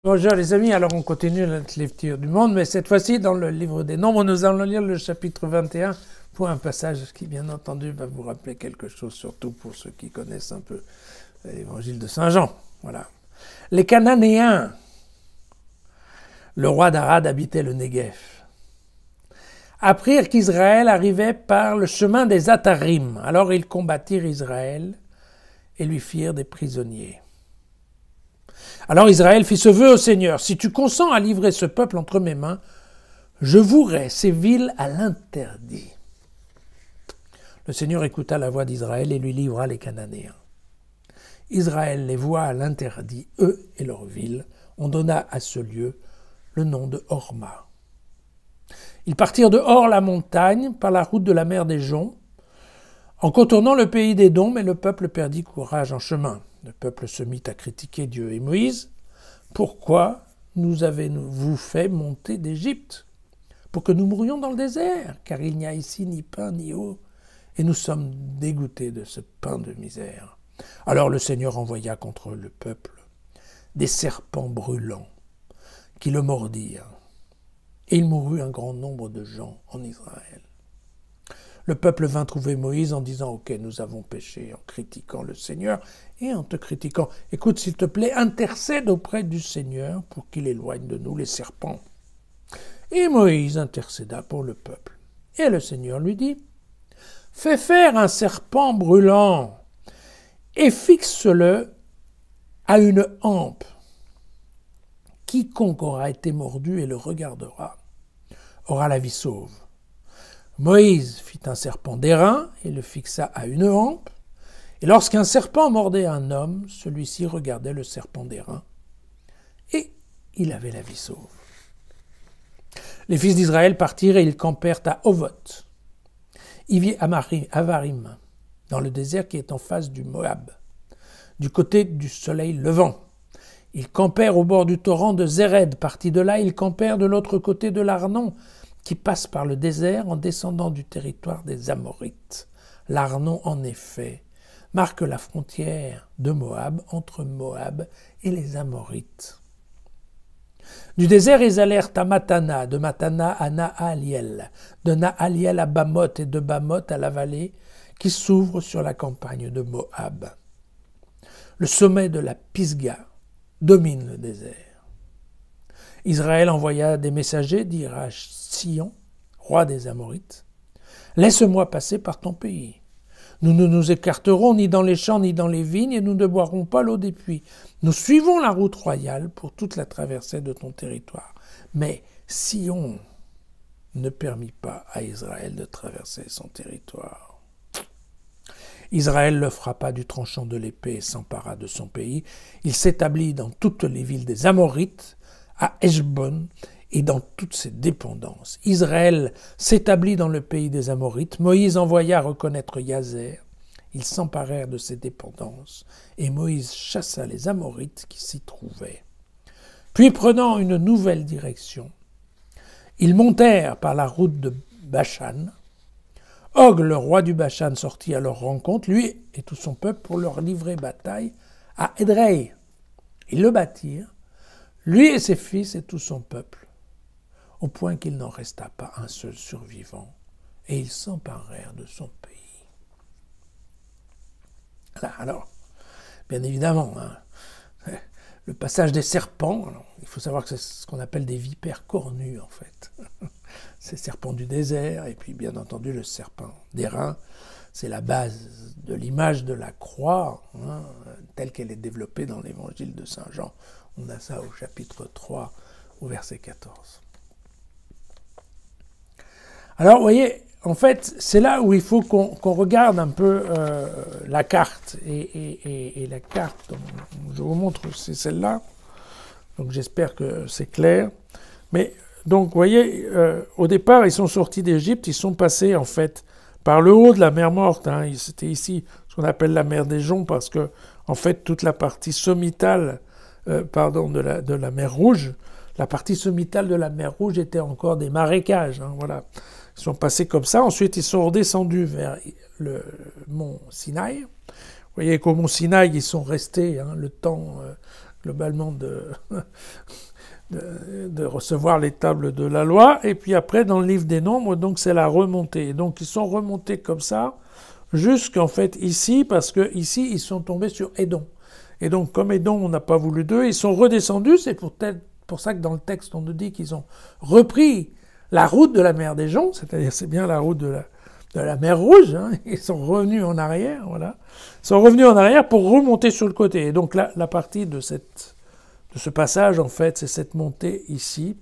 Bonjour les amis, alors on continue notre lecture du monde, mais cette fois-ci dans le livre des Nombres, nous allons lire le chapitre 21 pour un passage qui bien entendu va vous rappeler quelque chose, surtout pour ceux qui connaissent un peu l'évangile de Saint Jean. Voilà. Les Cananéens, le roi d'Arad habitait le Negev, apprirent qu'Israël arrivait par le chemin des Atarim. Alors ils combattirent Israël et lui firent des prisonniers. Alors Israël fit ce vœu au Seigneur: si tu consens à livrer ce peuple entre mes mains, je vouerai ces villes à l'interdit. Le Seigneur écouta la voix d'Israël et lui livra les Cananéens. Israël les voua à l'interdit, eux et leurs villes. On donna à ce lieu le nom de Horma. Ils partirent de Hor la montagne par la route de la mer des Joncs, en contournant le pays d'Édom, mais le peuple perdit courage en chemin. Le peuple se mit à critiquer Dieu et Moïse. « Pourquoi nous avez-vous fait monter d'Égypte? Pour que nous mourions dans le désert, car il n'y a ici ni pain ni eau, et nous sommes dégoûtés de ce pain de misère. » Alors le Seigneur envoya contre le peuple des serpents brûlants qui le mordirent, et il mourut un grand nombre de gens en Israël. Le peuple vint trouver Moïse en disant « Ok, nous avons péché en critiquant le Seigneur et en te critiquant. Écoute, s'il te plaît, intercède auprès du Seigneur pour qu'il éloigne de nous les serpents. » Et Moïse intercéda pour le peuple. Et le Seigneur lui dit « Fais faire un serpent brûlant et fixe-le à une hampe. Quiconque aura été mordu et le regardera aura la vie sauve. » Moïse fit un serpent d'airain et le fixa à une hampe. Et lorsqu'un serpent mordait un homme, celui-ci regardait le serpent d'airain et il avait la vie sauve. Les fils d'Israël partirent et ils campèrent à Ovot, Avarim, dans le désert qui est en face du Moab, du côté du soleil levant. Ils campèrent au bord du torrent de Zéred. Partis de là, ils campèrent de l'autre côté de l'Arnon, qui passe par le désert en descendant du territoire des Amorites. L'Arnon, en effet, marque la frontière de Moab, entre Moab et les Amorites. Du désert, ils allèrent à Matana, de Matana à Naaliel, de Naaliel à Bamoth et de Bamoth à la vallée qui s'ouvre sur la campagne de Moab. Le sommet de la Pisga domine le désert. Israël envoya des messagers dire à Sion, roi des Amorites, « Laisse-moi passer par ton pays. Nous ne nous écarterons ni dans les champs ni dans les vignes et nous ne boirons pas l'eau des puits. Nous suivons la route royale pour toute la traversée de ton territoire. » Mais Sion ne permit pas à Israël de traverser son territoire. Israël le frappa du tranchant de l'épée et s'empara de son pays. Il s'établit dans toutes les villes des Amorites, à Heshbon et dans toutes ses dépendances. Israël s'établit dans le pays des Amorites. Moïse envoya reconnaître Yazer. Ils s'emparèrent de ses dépendances et Moïse chassa les Amorites qui s'y trouvaient. Puis, prenant une nouvelle direction, ils montèrent par la route de Bashan. Og, le roi du Bashan, sortit à leur rencontre, lui et tout son peuple, pour leur livrer bataille à Édrei. Ils le battirent, lui et ses fils et tout son peuple, au point qu'il n'en resta pas un seul survivant, et ils s'emparèrent de son pays. Là, alors, bien évidemment, le passage des serpents, alors, il faut savoir que c'est ce qu'on appelle des vipères cornues, en fait. Ces serpents du désert, et puis bien entendu le serpent d'airain, c'est la base de l'image de la croix, telle qu'elle est développée dans l'évangile de Saint Jean. On a ça au chapitre 3, au verset 14. Alors, vous voyez, en fait, c'est là où il faut qu'on regarde un peu la carte. Et la carte, donc, je vous montre, c'est celle-là. Donc, j'espère que c'est clair. Mais, donc, vous voyez, au départ, ils sont sortis d'Égypte, ils sont passés, en fait, par le haut de la mer Morte. C'était ici ce qu'on appelle la mer des Joncs, parce que, en fait, toute la partie sommitale de la mer Rouge, la partie sommitale de la mer Rouge était encore des marécages. Voilà. Ils sont passés comme ça. Ensuite, ils sont redescendus vers le mont Sinaï. Vous voyez qu'au mont Sinaï, ils sont restés le temps globalement de recevoir les tables de la loi. Et puis après, dans le livre des Nombres, donc c'est la remontée. Et donc ils sont remontés comme ça, jusqu'en fait ici, parce que ici, ils sont tombés sur Édom. Et donc, comme Édom, on n'a pas voulu d'eux, ils sont redescendus. C'est pour ça que dans le texte, on nous dit qu'ils ont repris la route de la mer des Joncs, c'est-à-dire c'est bien la route de la mer Rouge, hein. Ils sont revenus en arrière, voilà. Ils sont revenus en arrière pour remonter sur le côté. Et donc la partie de ce passage, en fait, c'est cette montée ici,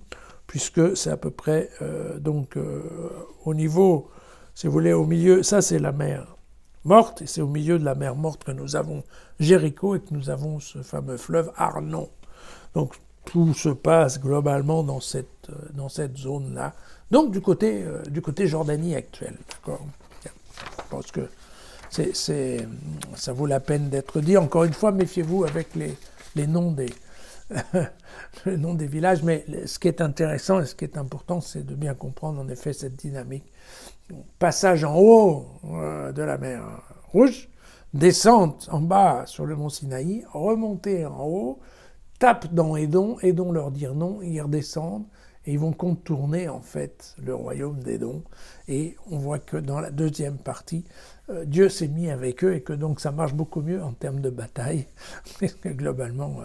puisque c'est à peu près, au niveau, si vous voulez, au milieu, ça c'est la mer morte, et c'est au milieu de la mer morte que nous avons Jéricho et que nous avons ce fameux fleuve Arnon. Donc tout se passe globalement dans cette zone-là. Donc du côté Jordanie actuelle, d'accord. Je pense que ça vaut la peine d'être dit. Encore une fois, méfiez-vous avec les noms des les noms des villages. Mais ce qui est intéressant et ce qui est important, c'est de bien comprendre en effet cette dynamique. Passage en haut de la mer Rouge, descente en bas sur le mont Sinaï, remonter en haut, tape dans Édom, Édom leur dire non, ils redescendent et ils vont contourner en fait le royaume d'Édom. Et on voit que dans la deuxième partie, Dieu s'est mis avec eux et que donc ça marche beaucoup mieux en termes de bataille, parce que globalement,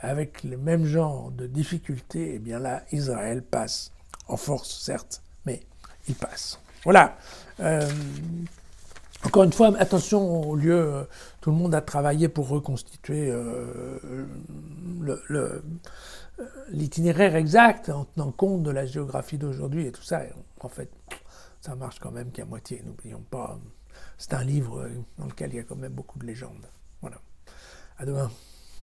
avec le même genre de difficultés, eh bien là, Israël passe en force, certes, mais il passe. Voilà. Encore une fois, attention au lieu, tout le monde a travaillé pour reconstituer l'itinéraire exact en tenant compte de la géographie d'aujourd'hui et tout ça. Et en fait, ça marche quand même qu'à moitié, n'oublions pas. C'est un livre dans lequel il y a quand même beaucoup de légendes. Voilà. À demain.